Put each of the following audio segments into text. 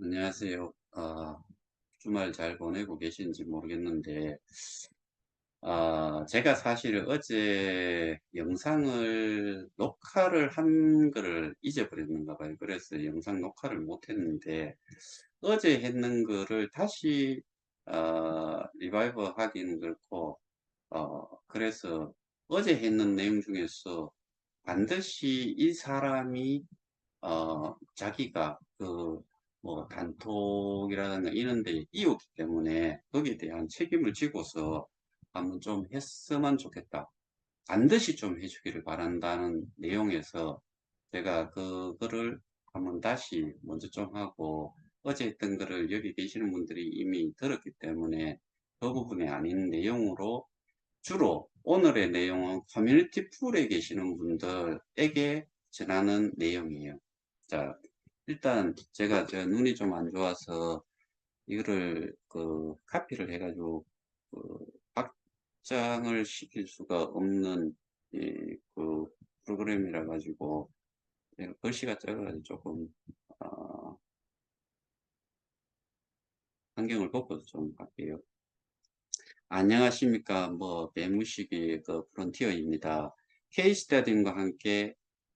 안녕하세요. 주말 잘 보내고 계신지 모르겠는데, 제가 사실 어제 영상을 녹화를 한 거를 잊어버렸는가 봐요. 그래서 영상 녹화를 못 했는데, 어제 했는 거를 다시, 리바이브 하기는 그렇고, 그래서 어제 했는 내용 중에서 반드시 이 사람이 자기가 뭐 단톡이라든가 이런 데 이었기 때문에 거기에 대한 책임을 지고서 한번 좀 했으면 좋겠다. 반드시 좀 해주기를 바란다는 내용에서 제가 그거를 한번 다시 먼저 좀 하고 어제 했던 거를 여기 계시는 분들이 이미 들었기 때문에 그 부분이 아닌 내용으로 주로 오늘의 내용은 커뮤니티 풀에 계시는 분들에게 전하는 내용이에요. 자, 일단 제가 저 눈이 좀 안 좋아서 이거를 카피를 해가지고 그 확장을 시킬 수가 없는 그 프로그램이라 가지고 제가 글씨가 작아가지고 조금 어, 환경을 바꿔서 좀 할게요. 안녕하십니까. 뭐, 매무식의 프론티어입니다. 케이스 스터디과 함께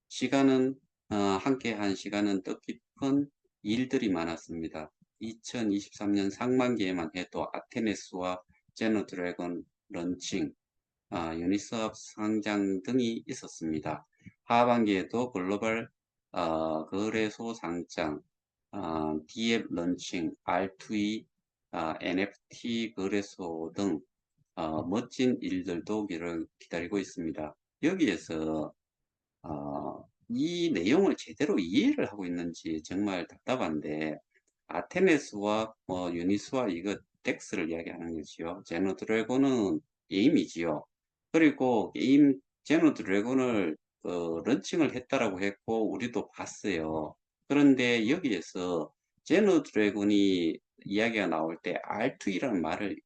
시간은, 함께 한 시간은 뜻깊은 일들이 많았습니다. 2023년 상반기에만 해도 아테네스와 제너드래곤 런칭, 유니스업 상장 등이 있었습니다. 하반기에도 글로벌 거래소 상장, DF 런칭, R2E, NFT 거래소 등 멋진 일들도 기다리고 있습니다. 여기에서 이 내용을 제대로 이해를 하고 있는지 정말 답답한데 아테네스와 유니스와 이거 덱스를 이야기하는 거지요. 제노 드래곤은 게임이지요. 그리고 게임 제노 드래곤을 런칭을 했다라고 했고 우리도 봤어요. 그런데 여기에서 제노 드래곤이 이야기가 나올 때 R2이라는 말을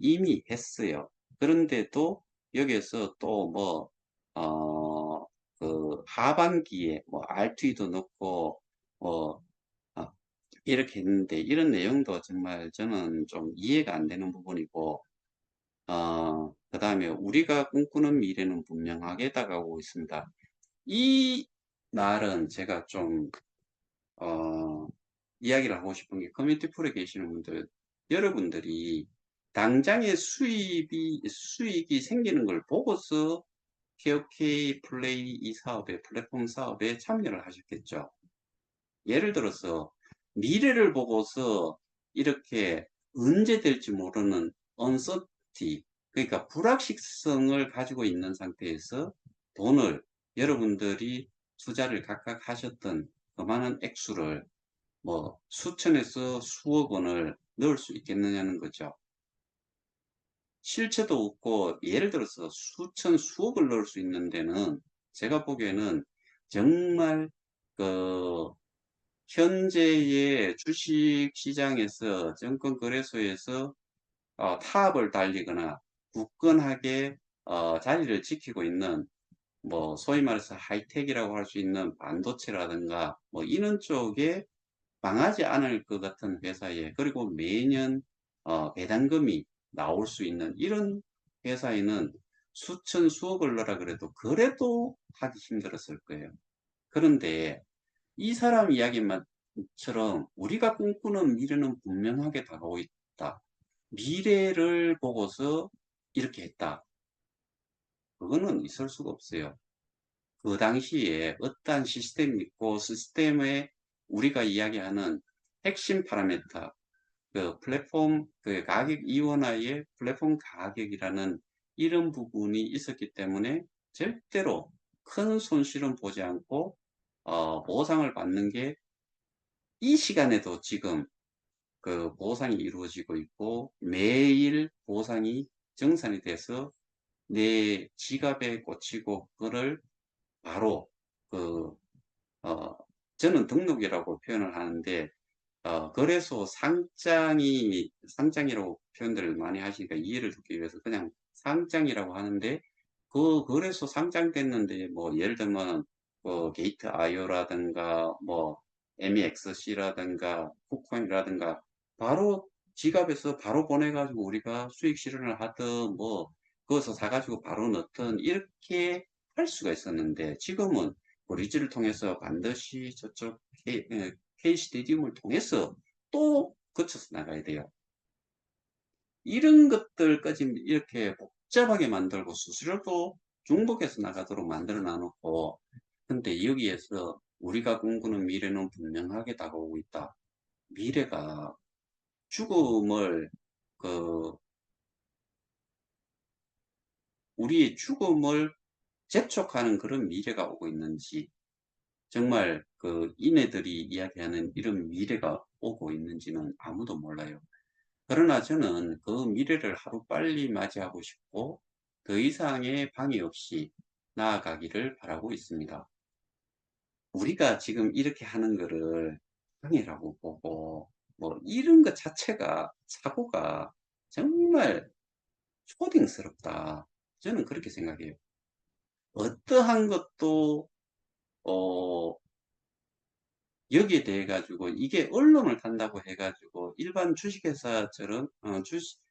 이미 했어요. 그런데도 여기에서 또 하반기에 뭐 R2도 넣고 뭐 아, 이렇게 했는데 이런 내용도 정말 저는 좀 이해가 안 되는 부분이고 그 다음에 우리가 꿈꾸는 미래는 분명하게 다가오고 있습니다. 이 말은 제가 좀 어, 이야기를 하고 싶은 게 커뮤니티 풀에 계시는 분들 여러분들이 당장의 수익이 생기는 걸 보고서 KOK 플레이 이 사업에 플랫폼 사업에 참여를 하셨겠죠. 예를 들어서 미래를 보고서 이렇게 언제 될지 모르는 uncertainty, 그러니까 불확실성을 가지고 있는 상태에서 돈을 여러분들이 투자를 각각 하셨던 그 많은 액수를 뭐 수천에서 수억 원을 넣을 수 있겠느냐는 거죠. 실체도 없고 예를 들어서 수천 수억을 넣을 수 있는 데는 제가 보기에는 정말 그 현재의 주식 시장에서 증권거래소에서 타업을 달리거나 굳건하게 자리를 지키고 있는 뭐 소위 말해서 하이텍이라고 할 수 있는 반도체라든가 뭐 이런 쪽에 망하지 않을 것 같은 회사에 그리고 매년 배당금이 나올 수 있는 이런 회사에는 수천 수억을 넣으라 그래도 하기 힘들었을 거예요. 그런데 이 사람 이야기만처럼 우리가 꿈꾸는 미래는 분명하게 다가오고 있다. 미래를 보고서 이렇게 했다. 그거는 있을 수가 없어요. 그 당시에 어떠한 시스템이 있고 시스템에 우리가 이야기하는 핵심 파라미터, 그 플랫폼 그 가격 이원화의 플랫폼 가격이라는 이런 부분이 있었기 때문에 절대로 큰 손실은 보지 않고 보상을 받는 게 이 시간에도 지금 그 보상이 이루어지고 있고 매일 보상이 정산이 돼서 내 지갑에 꽂히고 그거를 바로 그 어, 저는 등록이라고 표현을 하는데 거래소 상장이라고 표현들을 많이 하시니까 이해를 돕기 위해서 그냥 상장이라고 하는데 그 거래소 상장됐는데 뭐 예를 들면 게이트 IO라든가 뭐 MEXC라든가 쿠코인이라든가 바로 지갑에서 바로 보내가지고 우리가 수익 실현을 하든 뭐 그것을 사가지고 바로 넣든 이렇게 할 수가 있었는데 지금은 브릿지를 통해서 반드시 저쪽 K 스테디움을 통해서 또 거쳐서 나가야 돼요. 이런 것들까지 이렇게 복잡하게 만들고 수수료도 중복해서 나가도록 만들어 놔놓고 근데 여기에서 우리가 꿈꾸는 미래는 분명하게 다가오고 있다. 미래가 죽음을 그 우리의 죽음을 재촉하는 그런 미래가 오고 있는지 정말 그 이네들이 이야기하는 이런 미래가 오고 있는지는 아무도 몰라요. 그러나 저는 그 미래를 하루빨리 맞이하고 싶고 더 이상의 방해 없이 나아가기를 바라고 있습니다. 우리가 지금 이렇게 하는 거를 방해라고 보고 뭐 이런 것 자체가 사고가 정말 초딩스럽다. 저는 그렇게 생각해요. 어떠한 것도 어 여기에 대해 가지고 이게 언론을 탄다고 해 가지고 일반 주식회사처럼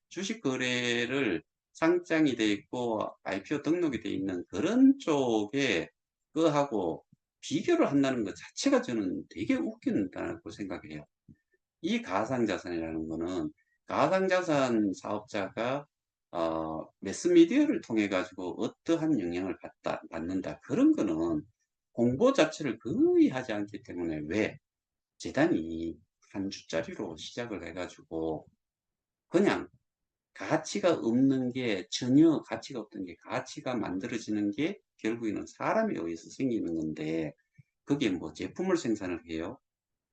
주식 거래를 상장이 돼 있고 IPO 등록이 돼 있는 그런 쪽에 그하고 비교를 한다는 것 자체가 저는 되게 웃긴다고 생각해요. 이 가상자산이라는 거는 가상자산 사업자가 매스미디어를 통해 가지고 어떠한 영향을 받는다. 그런 거는 공보 자체를 거의 하지 않기 때문에 왜 재단이 한 주짜리로 시작을 해 가지고 그냥 가치가 없는 게 전혀 가치가 없던 게 가치가 만들어지는 게 결국에는 사람에 의해서 생기는 건데 그게 뭐 제품을 생산을 해요.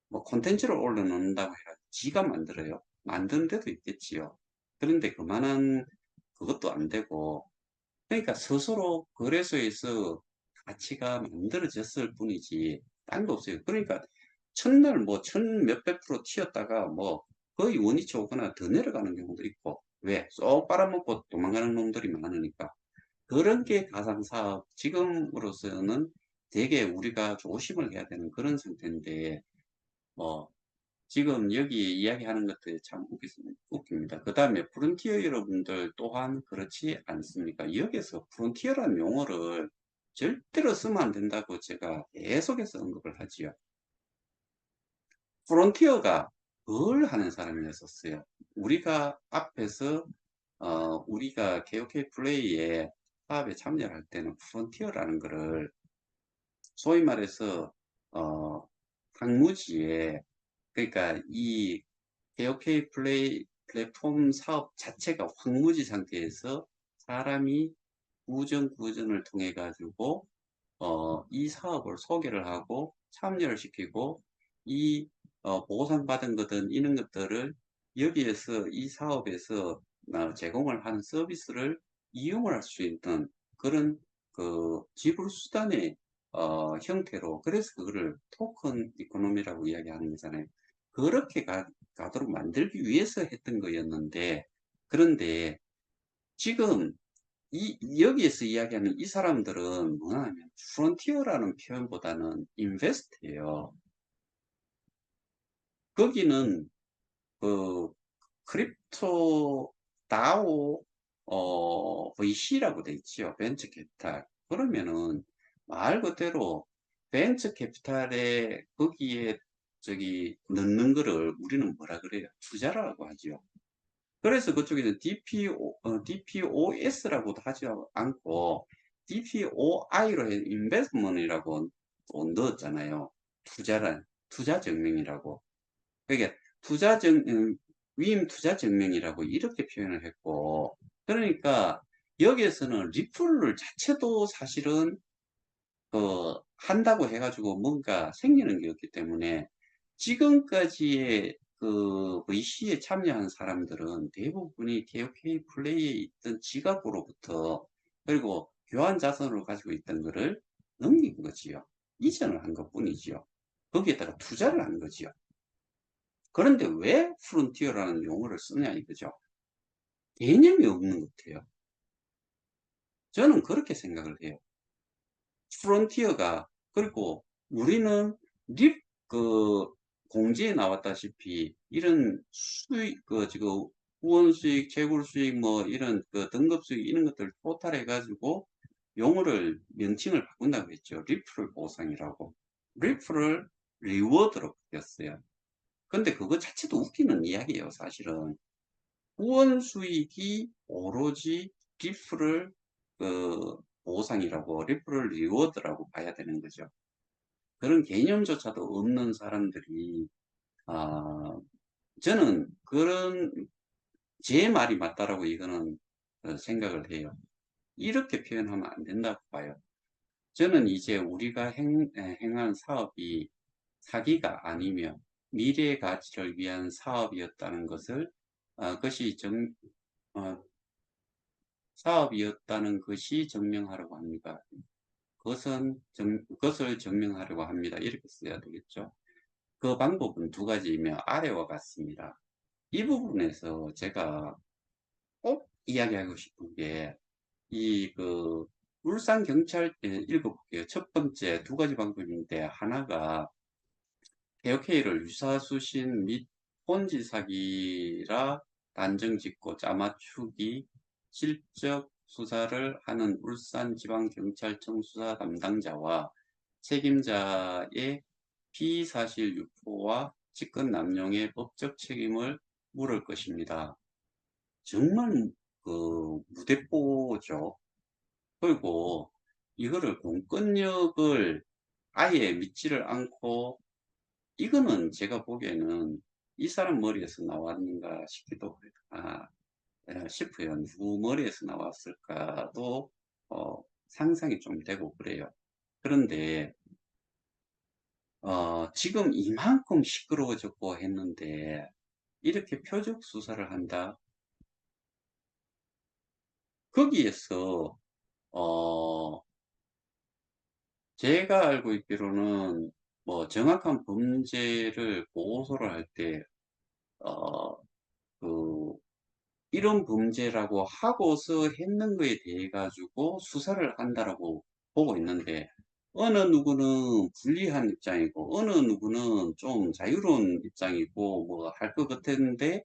뭐 콘텐츠를 올려놓는다고 해가 지가 만들어요. 만드는 데도 있겠지요. 그런데 그만한 그것도 안 되고 그러니까 스스로 거래소에서 가치가 만들어졌을 뿐이지 딴 거 없어요. 그러니까 첫날 뭐 천 몇백 프로 튀었다가 뭐 거의 원위치 오거나 더 내려가는 경우도 있고 왜? 쏙 빨아먹고 도망가는 놈들이 많으니까 그런 게 가상사업 지금으로서는 되게 우리가 조심을 해야 되는 그런 상태인데 뭐 지금 여기 이야기하는 것들이 참 웃깁니다. 그 다음에 프론티어 여러분들 또한 그렇지 않습니까? 여기서 프론티어라는 용어를 절대로 쓰면 안 된다고 제가 계속해서 언급을 하지요. 프론티어가 뭘 하는 사람이었었어요. 우리가 앞에서 우리가 KOK 플레이에 사업에 참여를 할 때는 프론티어라는 거를 소위 말해서 어, 황무지에 그러니까 이 KOK 플레이 플랫폼 사업 자체가 황무지 상태에서 사람이 구전을 통해 가지고 이 사업을 소개를 하고 참여를 시키고 이 보상받은 거든 이런 것들을 여기에서 이 사업에서 제공을 하는 서비스를 이용을 할 수 있는 그런 그 지불 수단의 형태로 그래서 그거를 토큰 이코노미라고 이야기하는 거잖아요. 그렇게 가도록 만들기 위해서 했던 거였는데 그런데 지금 여기에서 이야기하는 이 사람들은 뭐냐면 프론티어라는 표현보다는 인베스트예요. 거기는 그 크립토 다오 VC라고 돼 있지요. 벤처 캐피탈. 그러면은 말 그대로 벤처 캐피탈에 거기에 저기 넣는 거를 우리는 뭐라 그래요? 투자라고 하죠. 그래서 그쪽에서 DPOS라고도 하지 않고 DPOI로 해 인베스트먼이라고 또 넣었잖아요. 투자 증명이라고. 그러니까 위임 투자 증명이라고 이렇게 표현을 했고 그러니까 여기에서는 리플 자체도 사실은 한다고 해가지고 뭔가 생기는 게 없기 때문에 지금까지의 그 VC에 참여한 사람들은 대부분이 KOK 플레이에 있던 지갑으로부터 그리고 교환 자산으로 가지고 있던 거를 넘긴 거지요. 이전을 한 것뿐이지요. 거기에다가 투자를 한 거지요. 그런데 왜 프론티어라는 용어를 쓰냐 이거죠. 개념이 없는 것 같아요. 저는 그렇게 생각을 해요. 프론티어가 그리고 우리는 그 공지에 나왔다시피 이런 수익 지금 후원 수익, 채굴 수익 뭐 이런 등급 수익 이런 것들 토탈해 가지고 용어를 명칭을 바꾼다고 했죠. 리프럴 보상이라고. 리프럴 리워드로 바뀌었어요. 근데 그거 자체도 웃기는 이야기예요, 사실은. 후원 수익이 오로지 리프럴 보상이라고 리프럴 리워드라고 봐야 되는 거죠. 그런 개념조차도 없는 사람들이 아, 저는 그런 제 말이 맞다라고 이거는 생각을 해요. 이렇게 표현하면 안 된다고 봐요. 저는 이제 우리가 행한 사업이 사기가 아니며 미래의 가치를 위한 사업이었다는 것을 그것이 어, 사업이었다는 것이 증명하려고 합니다. 그것을 증명하려고 합니다. 이렇게 써야 되겠죠. 그 방법은 두 가지이며 아래와 같습니다. 이 부분에서 제가 꼭 이야기하고 싶은 게, 울산경찰, 읽어볼게요. 첫 번째 두 가지 방법인데, 하나가 개혁회의를 유사수신 및 본지 사기라 단정 짓고 짜맞추기 실적 수사를 하는 울산지방경찰청 수사 담당자와 책임자의 피사실 유포와 직권 남용의 법적 책임을 물을 것입니다. 정말 무대뽀죠. 그리고 이거를 공권력을 아예 믿지를 않고, 이거는 제가 보기에는 이 사람 머리에서 나왔는가 싶기도 싶어요. 누구 머리에서 나왔을까도 상상이 좀 되고 그래요. 그런데 지금 이만큼 시끄러워졌고 했는데 이렇게 표적 수사를 한다. 거기에서 어, 제가 알고 있기로는 뭐 정확한 범죄를 고소를 할 때, 어, 그, 이런 범죄라고 하고서 했는 거에 대해 가지고 수사를 한다라고 보고 있는데, 어느 누구는 불리한 입장이고, 어느 누구는 좀 자유로운 입장이고, 뭐 할 것 같은데,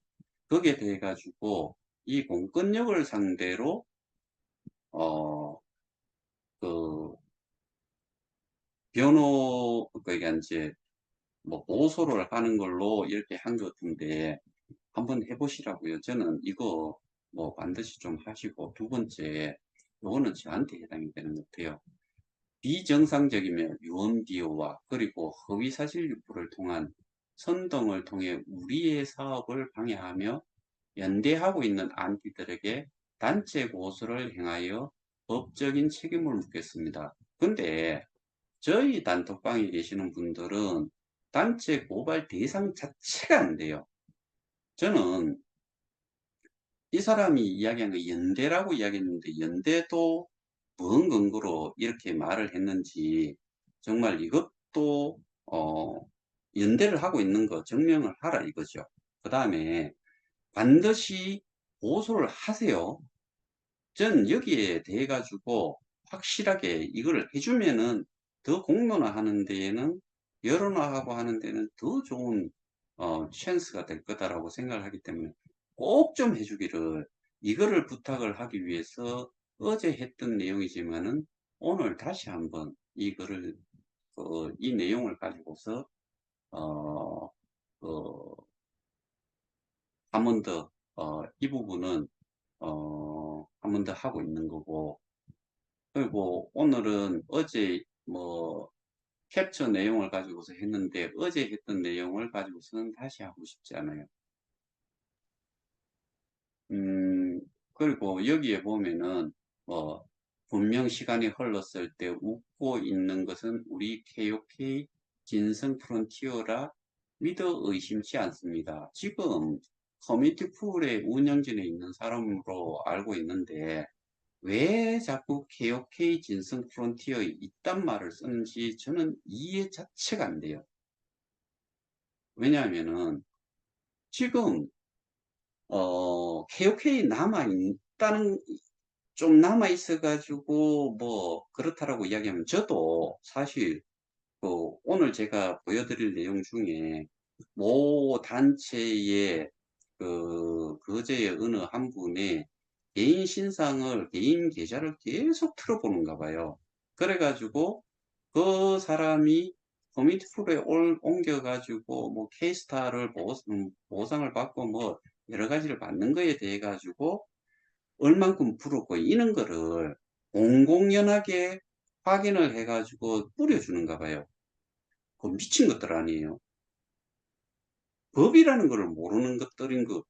거기에 대해 가지고 이 공권력을 상대로, 어, 그, 그러니까 이제 뭐 고소를 하는 걸로 이렇게 한 것 같은데 한번 해보시라고요. 저는 이거 뭐 반드시 좀 하시고, 두 번째, 요거는 저한테 해당이 되는 것 같아요. 비정상적이며 유언비어와 그리고 허위사실 유포를 통한 선동을 통해 우리의 사업을 방해하며 연대하고 있는 안티들에게 단체 고소를 행하여 법적인 책임을 묻겠습니다. 근데 저희 단톡방에 계시는 분들은 단체 고발 대상 자체가 안 돼요. 저는 이 사람이 이야기한 거 연대라고 이야기했는데, 연대도 뭔 근거로 이렇게 말을 했는지 정말 이것도 연대를 하고 있는 거 증명을 하라 이거죠. 그 다음에 반드시 고소를 하세요. 전 여기에 대해 가지고 확실하게 이걸 해주면은 더 공론화하는 데에는, 여론화하고 하는 데는 더 좋은 찬스가 될 거다라고 생각을 하기 때문에 꼭 좀 해주기를, 이거를 부탁을 하기 위해서 어제 했던 내용이지만은 오늘 다시 한번 이거를 이 내용을 가지고서 어, 그, 한 번 더 이 부분은 한 번 더 하고 있는 거고, 그리고 오늘은 어제 뭐 캡처 내용을 가지고서 했는데 어제 했던 내용을 가지고서는 다시 하고 싶지 않아요. 음, 그리고 여기에 보면은 뭐 분명 시간이 흘렀을 때 웃고 있는 것은 우리 KOK 진성 프론티어라 믿어 의심치 않습니다. 지금 커뮤니티 풀의 운영진에 있는 사람으로 알고 있는데 왜 자꾸 KOK 진성 프론티어에 이딴 말을 쓰는지 저는 이해 자체가 안 돼요. 왜냐하면은 지금 KOK 남아있다는, 좀 남아있어가지고 뭐 그렇다라고 이야기하면 저도 사실 오늘 제가 보여드릴 내용 중에 모 단체의 거제의 어느 한 분의 개인 신상을, 개인 계좌를 계속 틀어보는가 봐요. 그래가지고 그 사람이 커뮤니티 프로에 옮겨가지고 뭐 K스타를 보상을 받고 뭐 여러 가지를 받는 거에 대해 가지고 얼만큼 풀었고 이런 거를 공공연하게 확인을 해가지고 뿌려주는가 봐요. 그 미친 것들 아니에요. 법이라는 것을 모르는 것들인 거.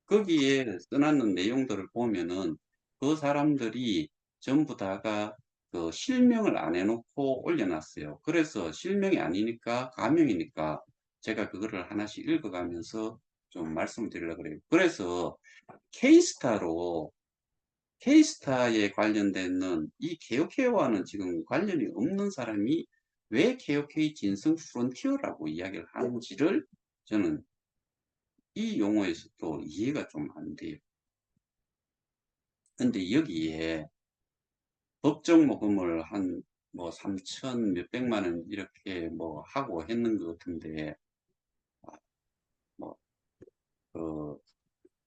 거기에 써놨는 내용들을 보면은 그 사람들이 전부 다가 그 실명을 안 해놓고 올려놨어요. 그래서 실명이 아니니까 가명이니까 제가 그거를 하나씩 읽어가면서 좀 말씀드리려고 그래요. 그래서 케이스타로 케이스타에 관련되는 이 케어케어와는 지금 관련이 없는 사람이 왜 케어케이 진성 프론티어라고 이야기를 하는지를 저는 이 용어에서 또 이해가 좀 안 돼요. 근데 여기에 법정 모금을 한 뭐 3천 몇백만 원 이렇게 뭐 하고 했는 것 같은데 뭐 그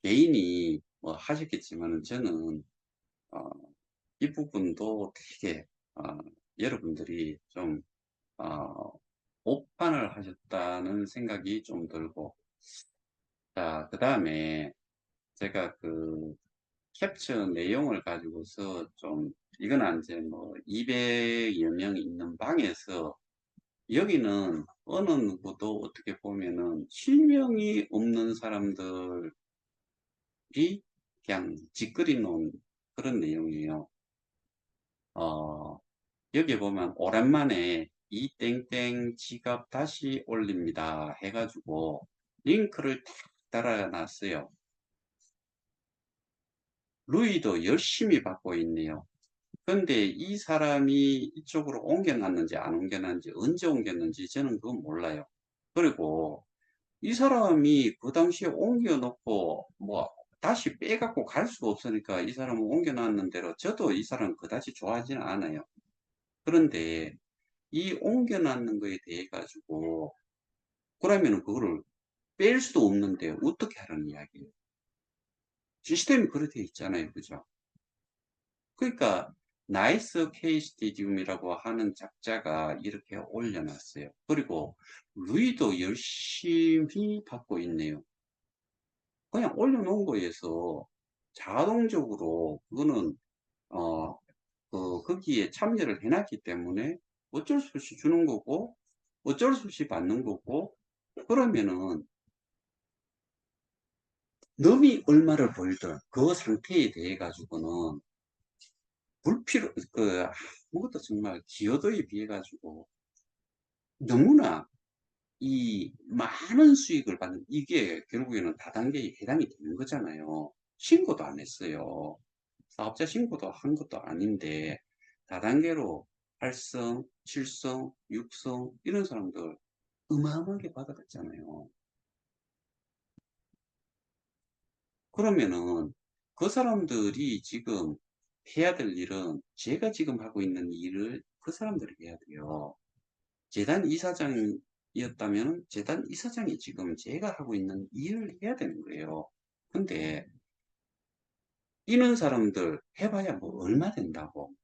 개인이 뭐 하셨겠지만 저는 어, 이 부분도 되게 여러분들이 좀 오판을 하셨다는 생각이 좀 들고, 자, 그 다음에 제가 그 캡처 내용을 가지고서 좀, 이건 이제 뭐 200여 명 있는 방에서 여기는 어느 누구도 어떻게 보면은 실명이 없는 사람들이 그냥 짓거리 놓은 그런 내용이에요. 어, 여기 보면 오랜만에 이 땡땡 지갑 다시 올립니다 해가지고 링크를 탁 달아놨어요. 루이도 열심히 받고 있네요. 근데 이 사람이 이쪽으로 옮겨놨는지 안 옮겨놨는지 언제 옮겼는지 저는 그건 몰라요. 그리고 이 사람이 그 당시에 옮겨놓고 뭐 다시 빼갖고 갈 수가 없으니까 이 사람은 옮겨놨는 대로 저도 이 사람 그다지 좋아하지는 않아요. 그런데 이 옮겨놨는 거에 대해 가지고 그러면은 그거를 뺄 수도 없는데 어떻게 하라는 이야기예요. 시스템이 그렇게 돼 있잖아요. 그죠? 그러니까 나이스 케이스티디움이라고 하는 작자가 이렇게 올려놨어요. 그리고 루이도 열심히 받고 있네요. 그냥 올려놓은 거에서 자동적으로 그거는 거기에 참여를 해놨기 때문에 어쩔 수 없이 주는 거고 어쩔 수 없이 받는 거고 그러면은 남이 얼마를 벌든 그 상태에 대해 가지고는 아무것도 정말 기여도에 비해 가지고 너무나 이 많은 수익을 받는 이게 결국에는 다단계에 해당이 되는 거잖아요. 신고도 안 했어요. 사업자 신고도 한 것도 아닌데 다단계로 8성, 7성, 6성 이런 사람들 어마어마하게 받아갔잖아요. 그러면은 그 사람들이 지금 해야 될 일은 제가 지금 하고 있는 일을 그 사람들이 해야 돼요. 재단 이사장이었다면 재단 이사장이 지금 제가 하고 있는 일을 해야 되는 거예요. 근데 이런 사람들 해봐야 뭐 얼마 된다고.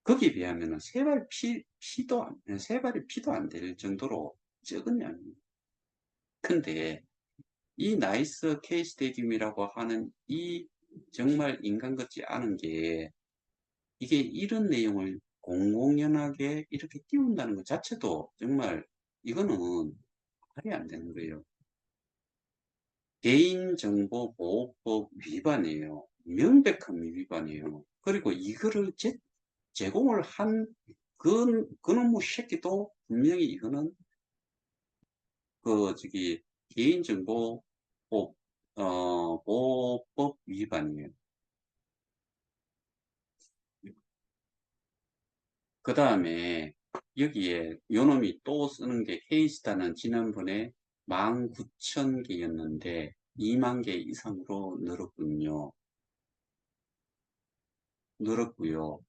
거기에 비하면은 세 발의 피도 안 될 정도로 적은 양이에요. 근데 이 나이스 케이 스테디움이라고 하는 이 정말 인간 같지 않은 게 이게 이런 내용을 공공연하게 이렇게 띄운다는 것 자체도 정말 이거는 말이 안 되는 거예요. 개인정보보호법 위반이에요. 명백한 위반이에요. 그리고 이거를 제공을 한 그놈의 새끼도 분명히 이거는 저기 개인정보법 보호법 위반이에요. 그 다음에 여기에 요놈이 또 쓰는 게 케이스타는 지난번에 19,000개였는데 2만 개 이상으로 늘었군요. 늘었고요.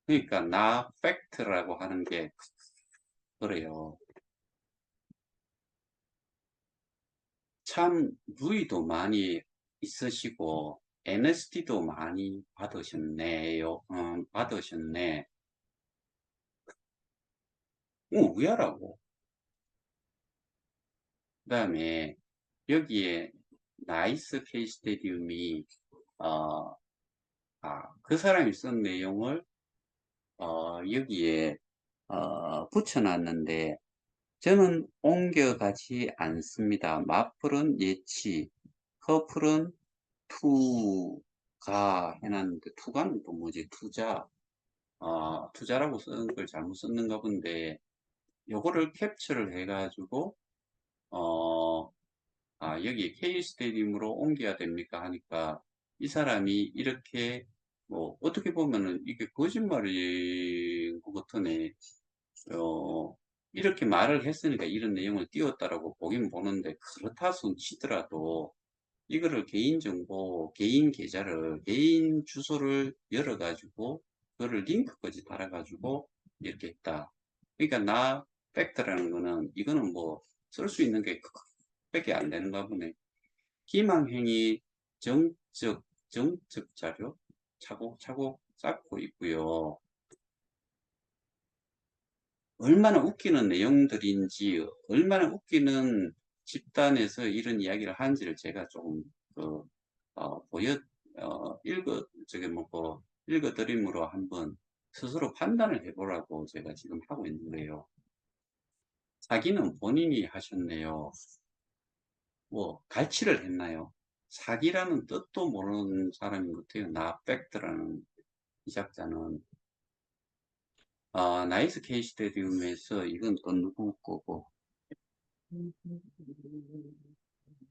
그러니까 나 팩트라고 하는 게 그래요. 참 누이도 많이 있으시고 NSD도 많이 받으셨네요. 받으셨네. 의아라고. 그 다음에 여기에 나이스 K 스테디움이 어, 그 사람이 쓴 내용을 여기에 붙여놨는데 저는 옮겨가지 않습니다. 마플은 예치, 커플은 투가 해놨는데 투가는 또 뭐지? 투자라고 쓰는 걸 잘못 썼는가 본데 요거를 캡처를 해가지고 어, 여기 K 스테디움으로 옮겨야 됩니까 하니까 이 사람이 이렇게 뭐 어떻게 보면은 이게 거짓말인 것 같으네. 어, 이렇게 말을 했으니까 이런 내용을 띄웠다라고 보긴 보는데 그렇다 손 치더라도 이거를 개인정보, 개인 계좌를, 개인 주소를 열어가지고 그거를 링크까지 달아가지고 이렇게 했다. 그러니까 나 팩트라는 거는 이거는 뭐 쓸 수 있는 게 밖에 안 되는가 보네. 희망행위 정적 자료 차곡차곡 쌓고 있고요. 얼마나 웃기는 내용들인지, 얼마나 웃기는 집단에서 이런 이야기를 하는지를 제가 조금, 그, 보여, 읽어드림으로 한번 스스로 판단을 해보라고 제가 지금 하고 있는 거예요. 사기는 본인이 하셨네요. 뭐, 갈취를 했나요? 사기라는 뜻도 모르는 사람인 것 같아요. 나백드라는 이 작자는. 나이스 케이 스테디움에서 이건 또 누구 거고,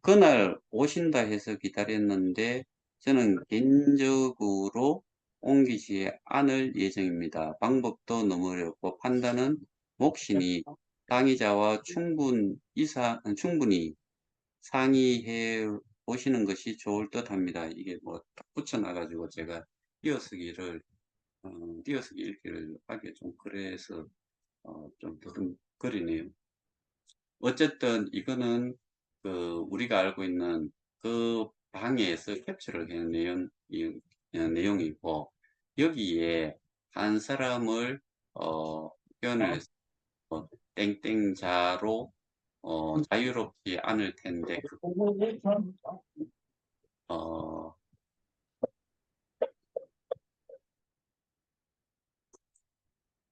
그날 오신다 해서 기다렸는데 저는 개인적으로 옮기지 않을 예정입니다. 방법도 너무 어렵고 판단은 몫이니 당의자와 충분히 상의해 보시는 것이 좋을 듯 합니다. 이게 뭐 붙여놔가지고 제가 띄어쓰기를, 띄어쓰기 읽기를 하기 좀 그래서 좀 더듬거리네요. 어쨌든 이거는 그 우리가 알고 있는 그 방에서 캡처를 한 내용이고 여기에 한 사람을 표현을 해서 땡땡자로 자유롭지 않을 텐데 어,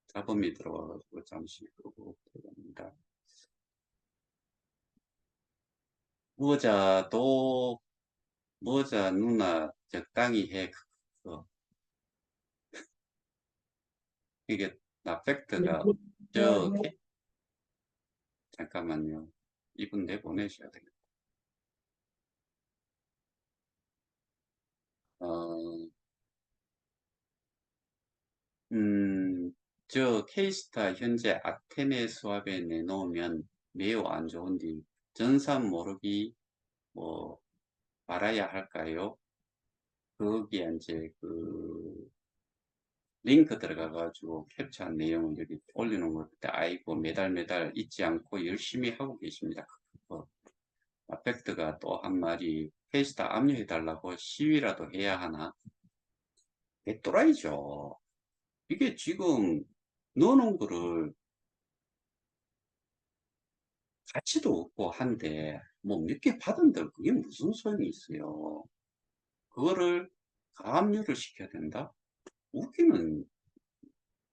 잡음이 들어와가지고 잠시 끄고 들어갑니다. 모자도 모자 누나 적당히 해. 이게 나팩트가 저 잠깐만요. 이분 내보내셔야 되겠다. 어, 저 케이스타 현재 아테네 수합에 내놓으면 매우 안 좋은데 전산 모르기 뭐 말아야 할까요? 거기에 이제 그 링크 들어가가지고 캡처한 내용을 여기 올려놓은 것 같아. 아이고 매달 잊지 않고 열심히 하고 계십니다. 아펙트가 또 한 말이 페이스타 압류해달라고 시위라도 해야 하나? 개또라이죠. 이게 지금 넣어놓은 거를 가치도 없고 한데 뭐 몇 개 받은들 그게 무슨 소용이 있어요. 그거를 가압류를 시켜야 된다? 웃기는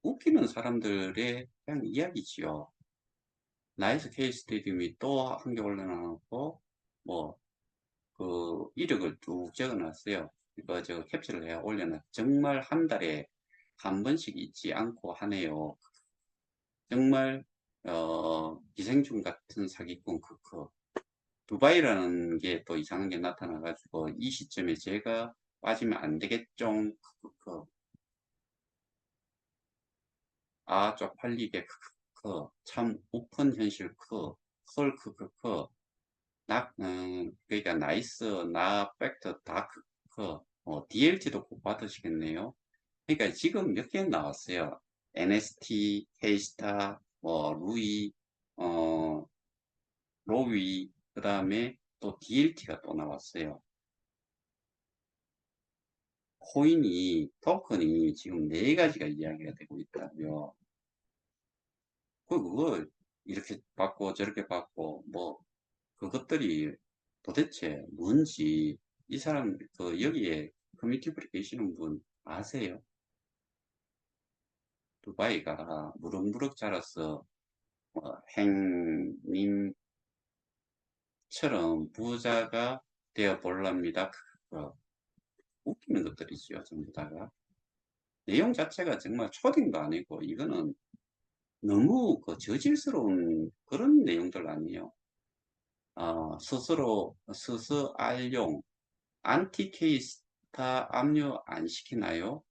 웃기는 사람들의 그냥 이야기지요. 나이스 케이 스테디움이 또 한 개 올려놔놓고 뭐 그 이력을 쭉 적어놨어요. 이거 저 캡처를 해 올려놨. 정말 한 달에 한 번씩 잊지 않고 하네요. 정말 기생충 같은 사기꾼 크크. 두바이라는 게 또 이상한 게 나타나가지고 이 시점에 제가 빠지면 안 되겠죠. 크크크. 쪽팔리게 크크크. 참 오픈 현실 컬 크크크. 그러니까 나이스 나 팩터 다 크크. DLT도 꼭 받으시겠네요. 그러니까 지금 몇 개 나왔어요. NST, K스타, 뭐 루이, 어, 로위, 그 다음에 또 DLT가 또 나왔어요. 코인이, 토큰이 지금 네 가지가 이야기가 되고 있다고요. 그거 이렇게 받고 저렇게 받고 뭐 그것들이 도대체 뭔지 이 사람 그 여기에 커뮤니티 브리 계시는 분 아세요? 두바이가 무럭무럭 자라서 행님처럼 부자가 되어 볼랍니다. 웃기는 것들이죠, 전부 다가. 내용 자체가 정말 초딩도 아니고 이거는 너무 그 저질스러운 그런 내용들 아니에요. 스스 알용 안티케이스타 압류 안 시키나요?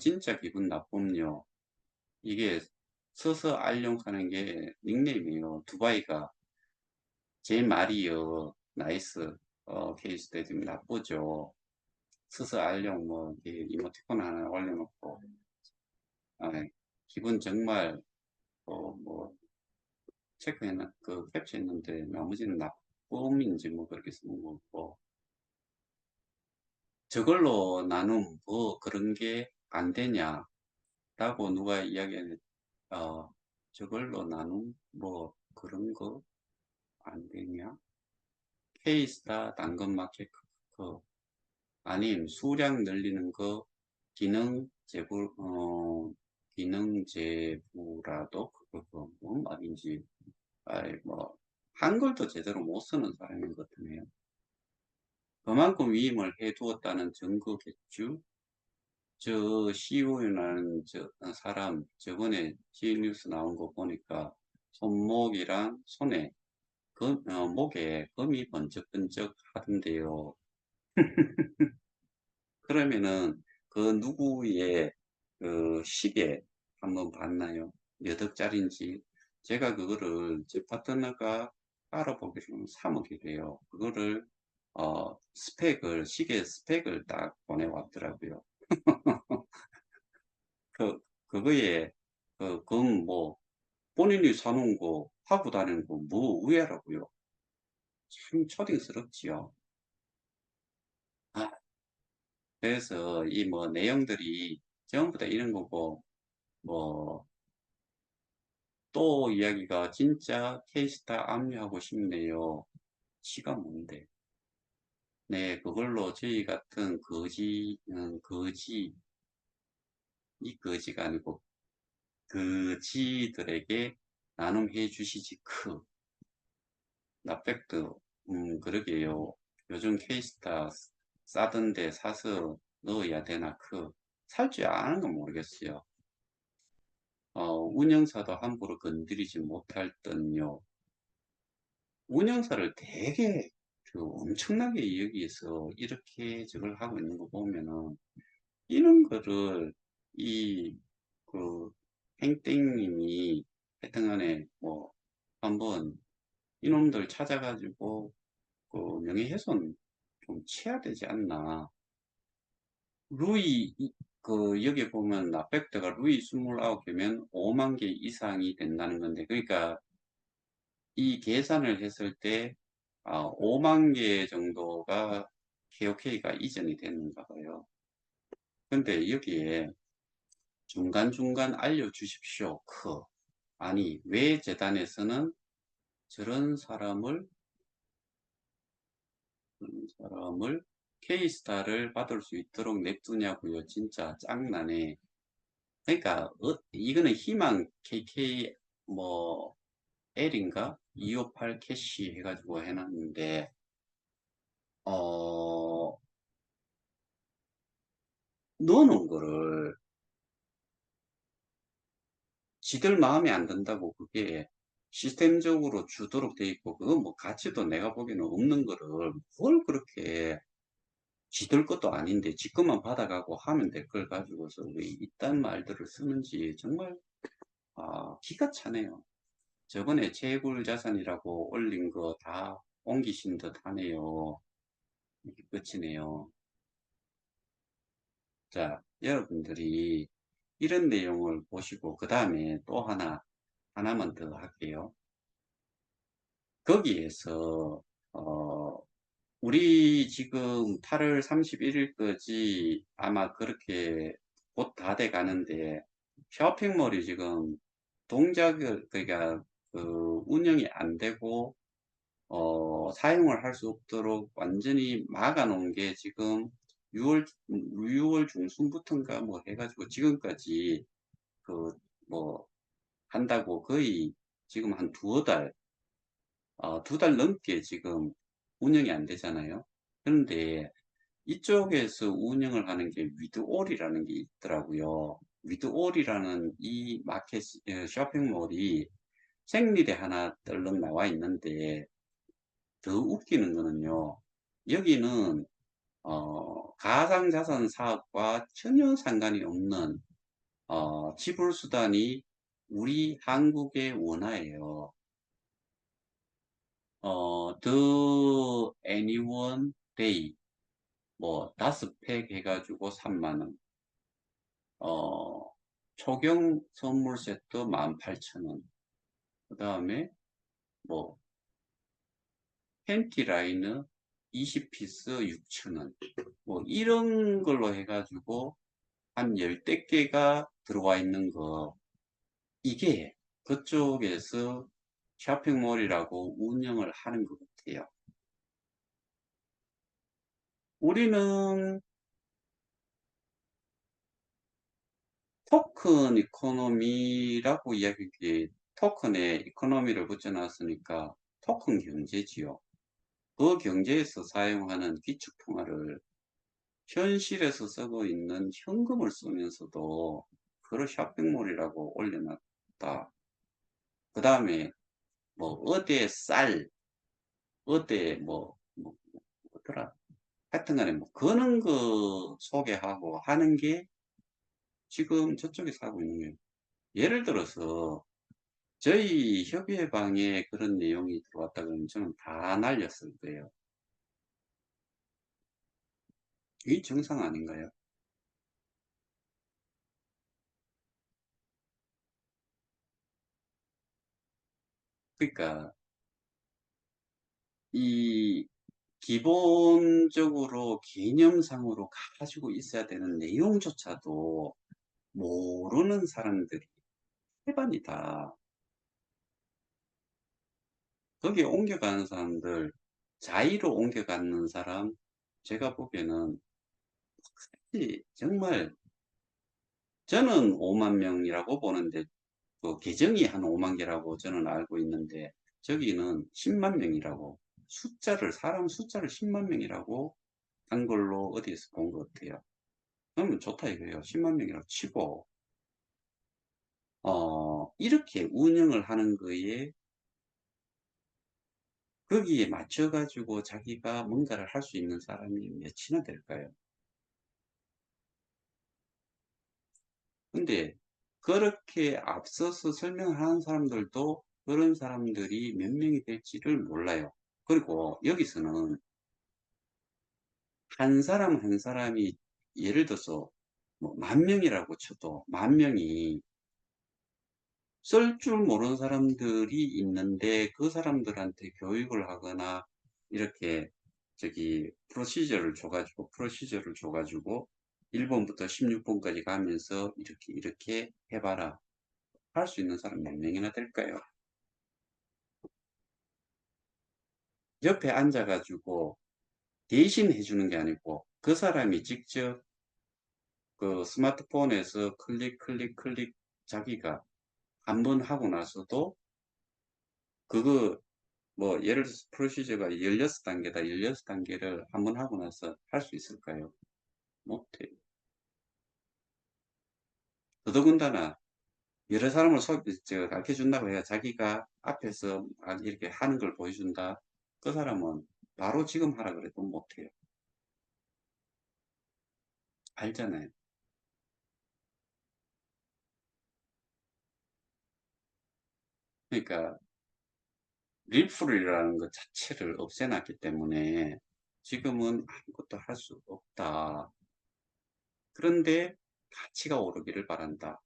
진짜 기분 나쁨요. 이게 스스 알용 하는 게 닉네임이에요. 두바이가 제 말이요. 나이스. 케이스 때 좀 나쁘죠. 스스 알용 뭐 이렇게 이모티콘 하나 올려놓고 아, 기분 정말 뭐 체크했나 그 캡처했는데 나머지는 나쁨인지 뭐 그렇게 쓰는 거고 저걸로 나눔 뭐 그런 게 안 되냐라고 누가 이야기했는데 저걸로 나눔 뭐 그런 거 안 되냐? 케이스타 당근마켓 그 아님 수량 늘리는 거 기능 제부 기능 제부라도 그거 뭔 말인지 아이 뭐 한글도 제대로 못 쓰는 사람인 것 같네요. 그만큼 위임을 해두었다는 증거겠죠. 저 CEO라는 저 사람 저번에 G뉴스 나온 거 보니까 손목이랑 손에 목에 금이 번쩍번쩍 하던데요. 그러면은 그 누구의 그 시계 한번 봤나요? 몇 억짜리인지. 제가 그거를 제 파트너가 알아보기로 3억이래요. 그거를 시계 스펙을 딱 보내왔더라고요. 그거에 뭐 본인이 사놓은 거 하고 다니는 거 뭐 우애라고요. 참 초딩스럽지요. 아, 그래서 이 뭐 내용들이 전부 다 이런 거고 뭐 또 이야기가 진짜 케이스타 압류하고 싶네요. 지가 뭔데? 네, 그걸로 저희 같은 이 거지가 아니고 그지들에게 나눔해 주시지 나백드, 그러게요. 요즘 케이스타 싸던데 사서 넣어야 되나 살 줄 아는 건 모르겠어요. 운영사도 함부로 건드리지 못할 듯요. 운영사를 되게 엄청나게 여기서 이렇게 저걸 하고 있는 거 보면은 이런 거를 이 그 팽땡님이 하여튼간에 뭐 한번 이놈들 찾아가지고 그 명예훼손 좀 치야 되지 않나. 루이 여기 보면 나백대가 루이 29개면 5만 개 이상이 된다는 건데 그러니까 이 계산을 했을 때 5만 개 정도가 KOK가 이전이 됐는가 봐요. 근데 여기에 중간중간 알려주십시오. 아니, 왜 재단에서는 저런 사람을 K스타를 받을 수 있도록 냅두냐고요. 진짜 짱나네. 그러니까 이거는 희망 KK 뭐 L인가? 258 캐시 해가지고 해놨는데 어 넣어놓은 거를 지들 마음에 안 든다고 그게 시스템적으로 주도록 돼 있고 그건 뭐 가치도 내가 보기에는 없는 거를 뭘 그렇게 지들 것도 아닌데 지 것만 받아가고 하면 될 걸 가지고서 왜 이딴 말들을 쓰는지 정말 기가 차네요. 저번에 채굴 자산이라고 올린 거 다 옮기신 듯 하네요. 이게 끝이네요. 자, 여러분들이 이런 내용을 보시고 그 다음에 또 하나만 더 할게요. 거기에서 우리 지금 8월 31일까지 아마 그렇게 곧 다 돼 가는데 쇼핑몰이 지금 동작을 그러니까 그 운영이 안 되고 사용을 할 수 없도록 완전히 막아 놓은 게 지금 6월 중순부터인가 뭐 해가지고 지금까지 그 뭐 한다고 거의 지금 한 두 달 넘게 지금 운영이 안 되잖아요. 그런데 이쪽에서 운영을 하는 게 위드올이라는 게 있더라고요. 위드올이라는 이 쇼핑몰이 생리대 하나 떨렁 나와 있는데 더 웃기는 거는요. 여기는 가상자산 사업과 전혀 상관이 없는 지불 수단이 우리 한국의 원화예요. The Anyone Day 뭐 5팩 해가지고 3만 원. 초경 선물 세트 18,000원. 그 다음에 뭐 팬티 라이너 20피스 6,000원. 뭐 이런 걸로 해가지고 한 열댓 개가 들어와 있는 거. 이게 그쪽에서 쇼핑몰이라고 운영을 하는 것 같아요. 우리는 토큰 이코노미라고 이야기해 토큰에 이코노미를 붙여놨으니까 토큰 경제지요. 그 경제에서 사용하는 기축통화를 현실에서 쓰고 있는 현금을 쓰면서도 그걸 쇼핑몰이라고 올려놨다. 그 다음에 뭐 어디에 쌀, 어디에 뭐더라. 하여튼 간에 뭐 그런 거 소개하고 하는 게 지금 저쪽에서 하고 있는 거예요. 예를 들어서 저희 협의회방에 그런 내용이 들어왔다 그러면 저는 다 날렸을 거예요. 이 정상 아닌가요? 그러니까 이 기본적으로 개념상으로 가지고 있어야 되는 내용조차도 모르는 사람들이 태반이다. 거기에 옮겨가는 사람들, 자의로 옮겨가는 사람, 제가 보기에는 정말 저는 5만 명이라고 보는데 그 계정이 한 5만 개라고 저는 알고 있는데 저기는 10만 명이라고 사람 숫자를 10만 명이라고 한 걸로 어디에서 본 것 같아요. 그러면 좋다 이거예요. 10만 명이라고 치고 이렇게 운영을 하는 거에 거기에 맞춰 가지고 자기가 뭔가를 할 수 있는 사람이 몇이나 될까요? 근데 그렇게 앞서서 설명하는 사람들도 그런 사람들이 몇 명이 될지를 몰라요. 그리고 여기서는 한 사람 한 사람이 예를 들어서 뭐 만 명이라고 쳐도 만 명이 쓸 줄 모르는 사람들이 있는데 그 사람들한테 교육을 하거나 이렇게 프로시저를 줘가지고 1번부터 16번까지 가면서 이렇게 해봐라. 할 수 있는 사람 몇 명이나 될까요? 옆에 앉아가지고 대신 해주는 게 아니고 그 사람이 직접 그 스마트폰에서 클릭 자기가 한 번 하고 나서도 그거 뭐 예를 들어서 프로시저가 16단계다. 16단계를 한 번 하고 나서 할 수 있을까요? 못해. 더더군다나 여러 사람을 가르쳐 준다고 해야 자기가 앞에서 이렇게 하는 걸 보여준다. 그 사람은 바로 지금 하라 그래도 못해요. 알잖아요. 그러니까 릴풀이라는 것 자체를 없애놨기 때문에 지금은 아무것도 할 수 없다. 그런데 가치가 오르기를 바란다.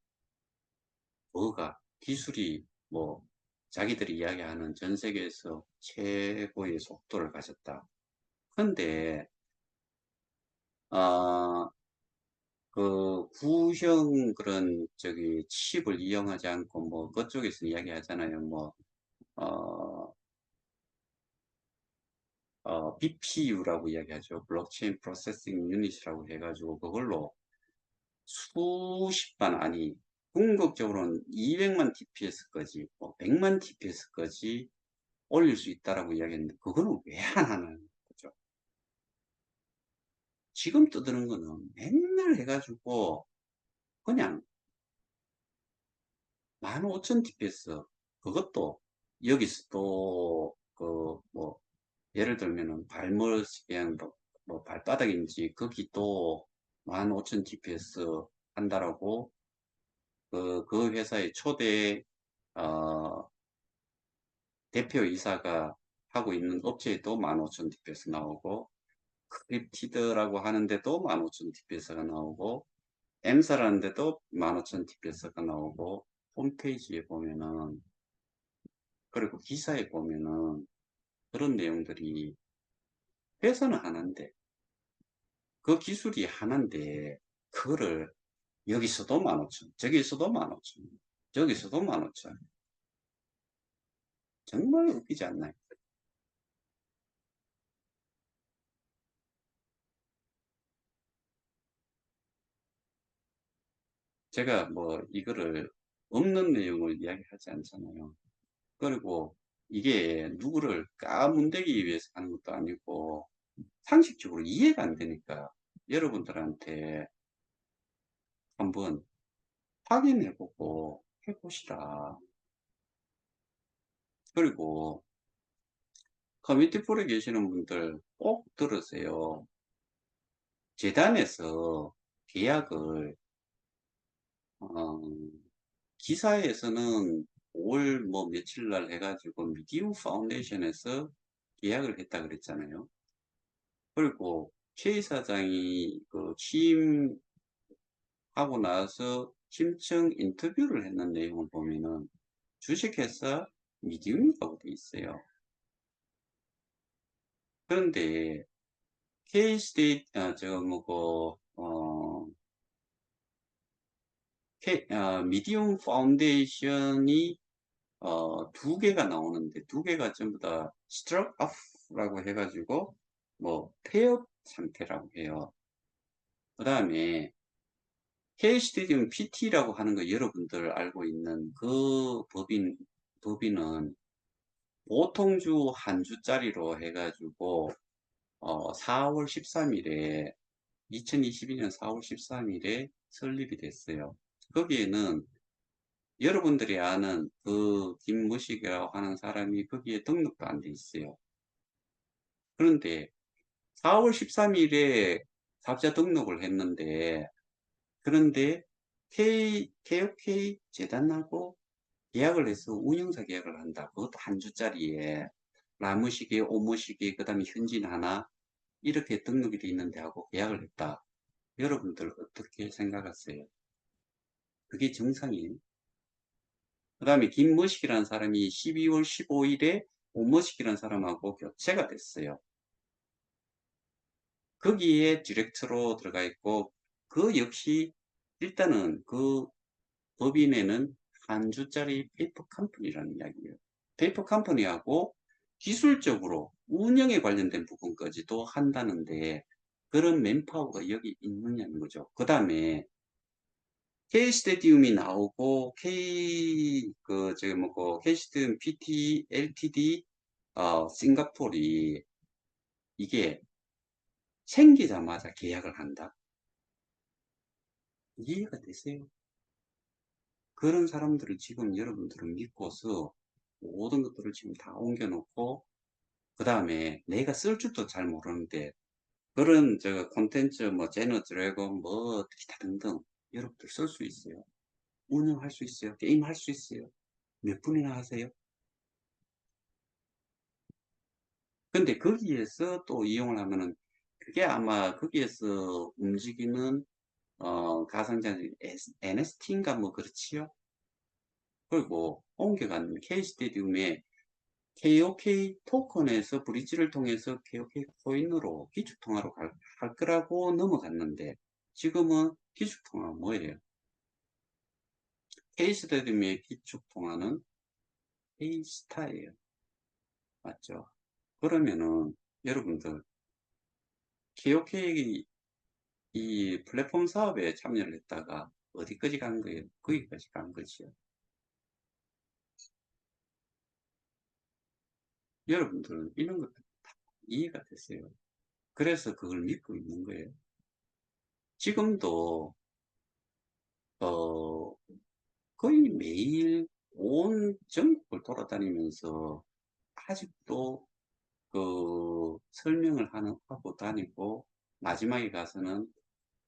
뭐가? 기술이 뭐 자기들이 이야기하는 전 세계에서 최고의 속도를 가졌다. 근데 아, 그 구형 그런 저기 칩을 이용하지 않고 뭐 그쪽에서 이야기하잖아요. 뭐 어, BPU라고 이야기하죠. 블록체인 프로세싱 유닛이라고 해가지고 그걸로 수십만 아니 궁극적으로는 200만 TPS까지 뭐 100만 TPS까지 올릴 수 있다라고 이야기했는데 그거는 왜 안 하는 거죠? 지금 떠드는 거는 맨날 해가지고 그냥 15,000 TPS 그것도 여기서 또 그 뭐 예를 들면은 발머리 그냥 뭐 발바닥인지 거기 또 15,000 TPS 한다라고 그 회사의 초대 어, 대표이사가 하고 있는 업체에도 15,000 TPS 나오고 크립티드라고 하는데도 15,000 TPS가 나오고 M사라는데도 15,000 TPS가 나오고 홈페이지에 보면은 그리고 기사에 보면은 그런 내용들이 회사는 하나인데 그 기술이 하나인데 그거를 여기서도 15,000 저기서도 15,000 저기서도 15,000 정말 웃기지 않나요? 제가 뭐 이거를 없는 내용을 이야기하지 않잖아요. 그리고 이게 누구를 까문대기 위해서 하는 것도 아니고 상식적으로 이해가 안 되니까 여러분들한테 한번 확인해보고 해보시라. 그리고 커뮤니티 프로에 계시는 분들 꼭 들으세요. 재단에서 계약을 어, 기사에서는 5월 뭐 며칠 날 해가지고 미디움 파운데이션에서 계약을 했다 그랬잖아요. 그리고 최 이사장이 그 취임하고 나서 심층 인터뷰를 했는 내용을 보면은 주식회사 미디움이라고 돼 있어요. 그런데 K-스테이트, 저, 뭐고, 미디움 파운데이션이, 두 개가 나오는데, 두 개가 전부 다 스트럭 업라고 해가지고, 뭐, 폐업 상태라고 해요. 그 다음에, K-스테디움 PT라고 하는 거 여러분들 알고 있는 그 법인은 보통주 한 주짜리로 해가지고, 4월 13일에 2022년 4월 13일에 설립이 됐어요. 거기에는 여러분들이 아는 그 김무식이라고 하는 사람이 거기에 등록도 안 돼 있어요. 그런데 4월 13일에 사업자 등록을 했는데 그런데 KOK 재단하고 계약을 해서 운영사 계약을 한다. 그것도 한 주짜리에 라무시계, 오모시계, 그 다음에 현진 하나 이렇게 등록이 돼 있는데 하고 계약을 했다. 여러분들 어떻게 생각하세요? 그게 정상이에요. 그 다음에 김머식이라는 사람이 12월 15일에 오머식이라는 사람하고 교체가 됐어요. 거기에 디렉터로 들어가 있고 그 역시 일단은 그 법인에는 한 주짜리 페이퍼 컴퍼니라는 이야기예요. 페이퍼 컴퍼니하고 기술적으로 운영에 관련된 부분까지도 한다는데 그런 맨파워가 여기 있느냐는 거죠. 그 다음에 K스테디움이 나오고 저기 뭐고 K스테디움 PT LTD 싱가포르이 이게 생기자마자 계약을 한다. 이해가 되세요? 그런 사람들을 지금 여러분들은 믿고서 모든 것들을 지금 다 옮겨놓고 그 다음에 내가 쓸 줄도 잘 모르는데 그런 저 콘텐츠 뭐 제너 드래곤 뭐 기타 등등 여러분들 쓸 수 있어요. 운영할 수 있어요. 게임 할 수 있어요. 몇 분이나 하세요? 근데 거기에서 또 이용을 하면은 그게 아마 거기에서 움직이는 가상자산 NST인가 뭐 그렇지요. 그리고 옮겨간 K스테디움에 KOK 토큰에서 브릿지를 통해서 KOK 코인으로 기축통화로 할 거라고 넘어갔는데 지금은 기축통화가 뭐예요? K스테디움의 기축통화는 K스타예요. 맞죠? 그러면은 여러분들 KOK 이 플랫폼 사업에 참여를 했다가 어디까지 간 거예요? 거기까지 간 거지요. 여러분들은 이런 것들 다 이해가 됐어요. 그래서 그걸 믿고 있는 거예요. 지금도 어, 거의 매일 온 전국을 돌아다니면서 아직도 그 설명을 하고 다니고 마지막에 가서는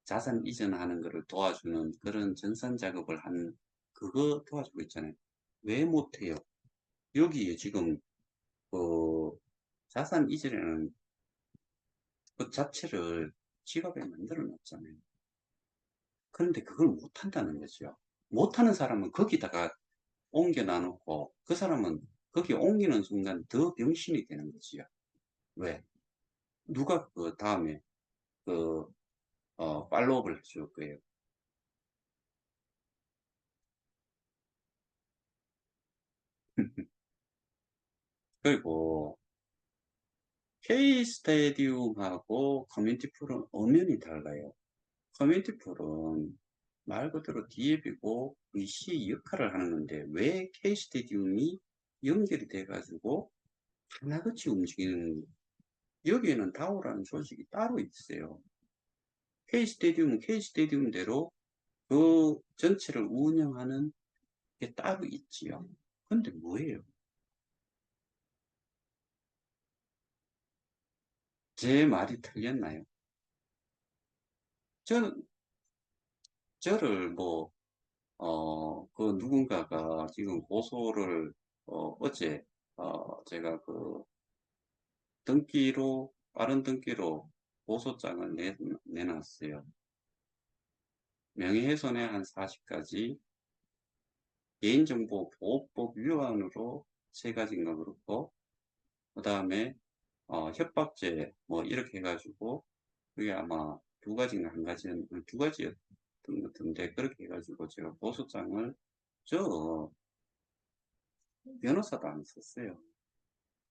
자산 이전하는 것을 도와주는 그런 전산 작업을 하는 그거 도와주고 있잖아요. 왜 못해요? 여기에 지금 그 자산 이전이라는 그 자체를 직업에 만들어 놨잖아요. 그런데 그걸 못한다는 거죠. 못하는 사람은 거기다가 옮겨 놔놓고 그 사람은 거기 옮기는 순간 더 병신이 되는 거지요. 왜? 누가 그 다음에 그 팔로우를 해줄 거예요. 그리고 K 스테디움하고 커뮤니티 풀은 엄연히 달라요. 커뮤니티 풀은 말 그대로 디앱이고 VC 역할을 하는 건데 왜 K 스테디움이 연결이 돼가지고 하나같이 움직이는 여기에는 다오라는 조직이 따로 있어요. K 스테디움은 K 스테디움대로 그 전체를 운영하는 게 따로 있지요. 근데 뭐예요? 제 말이 틀렸나요? 저는, 저를 뭐, 그 누군가가 지금 고소를, 어제, 제가 그 등기로, 빠른 등기로 고소장을 내놨어요. 명예훼손에 한 40가지, 개인정보보호법 위반으로 3가지인가 그렇고, 그 다음에 협박죄 뭐 이렇게 해가지고 그게 아마 2가지인가 1가지는 2가지였던 것 같은데 그렇게 해가지고 제가 고소장을 저 변호사도 안 썼어요.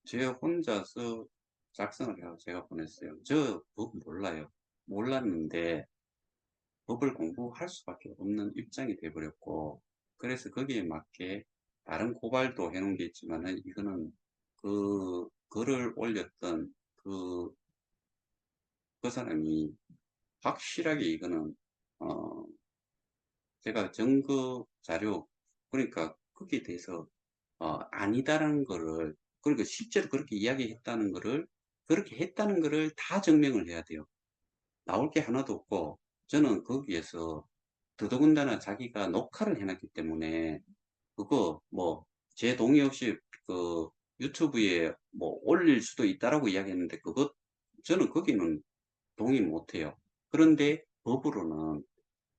제 혼자서 작성을 해서 제가 보냈어요. 저 법 몰라요. 몰랐는데 법을 공부할 수밖에 없는 입장이 돼버렸고 그래서 거기에 맞게 다른 고발도 해놓은 게 있지만은 이거는 그 글을 올렸던 그 사람이 확실하게 이거는 어 제가 증거 자료 그러니까 거기에 대해서 아니다라는 거를 그러니까 실제로 그렇게 이야기했다는 거를 그렇게 했다는 거를 다 증명을 해야 돼요. 나올 게 하나도 없고 저는 거기에서 더더군다나 자기가 녹화를 해놨기 때문에 그거 뭐 제 동의 없이 그 유튜브에 뭐 올릴 수도 있다라고 이야기했는데 그것 저는 거기는 동의 못해요. 그런데 법으로는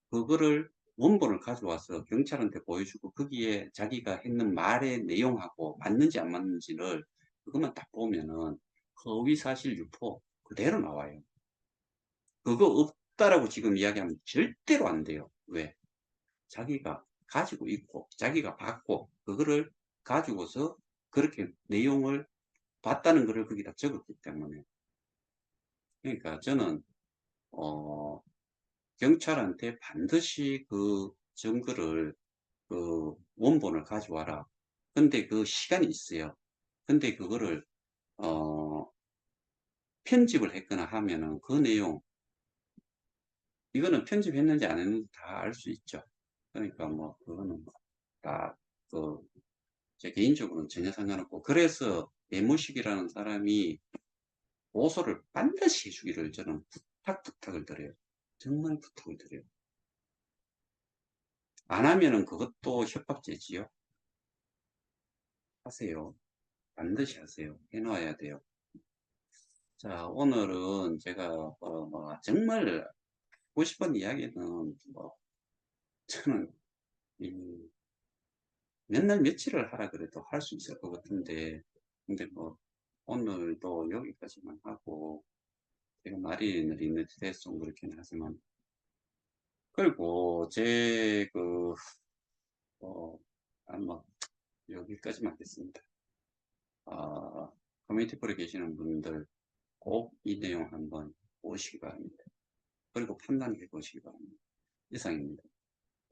그거를 원본을 가져와서 경찰한테 보여주고 거기에 자기가 했는 말의 내용하고 맞는지 안 맞는지를 그것만 딱 보면은 허위사실 유포 그대로 나와요. 그거 없다라고 지금 이야기하면 절대로 안 돼요. 왜? 자기가 가지고 있고 자기가 받고 그거를 가지고서 그렇게 내용을 봤다는 것을 거기다 적었기 때문에 그러니까 저는 어, 경찰한테 반드시 그 증거를 그 원본을 가져와라. 근데 그 시간이 있어요. 근데 그거를 어, 편집을 했거나 하면은 그 내용 이거는 편집했는지 안 했는지 다 알 수 있죠. 그러니까 뭐 그거는 다그 제 개인적으로는 전혀 상관없고 그래서 매무식이라는 사람이 고소를 반드시 해주기를 저는 부탁을 드려요. 정말 부탁을 드려요. 안 하면은 그것도 협박죄지요. 하세요. 반드시 하세요. 해놔야 돼요. 자, 오늘은 제가 뭐 정말 하고 싶은 이야기는 뭐 저는 이 맨날 며칠을 하라 그래도 할 수 있을 것 같은데, 근데 뭐 오늘도 여기까지만 하고, 제가 말이 느리는 대해서 좀 그렇긴 하지만, 그리고 제 어, 아마 여기까지만 하겠습니다. 아, 커뮤니티 프로 계시는 분들 꼭 이 내용 한번 보시기 바랍니다. 그리고 판단해 보시기 바랍니다. 이상입니다.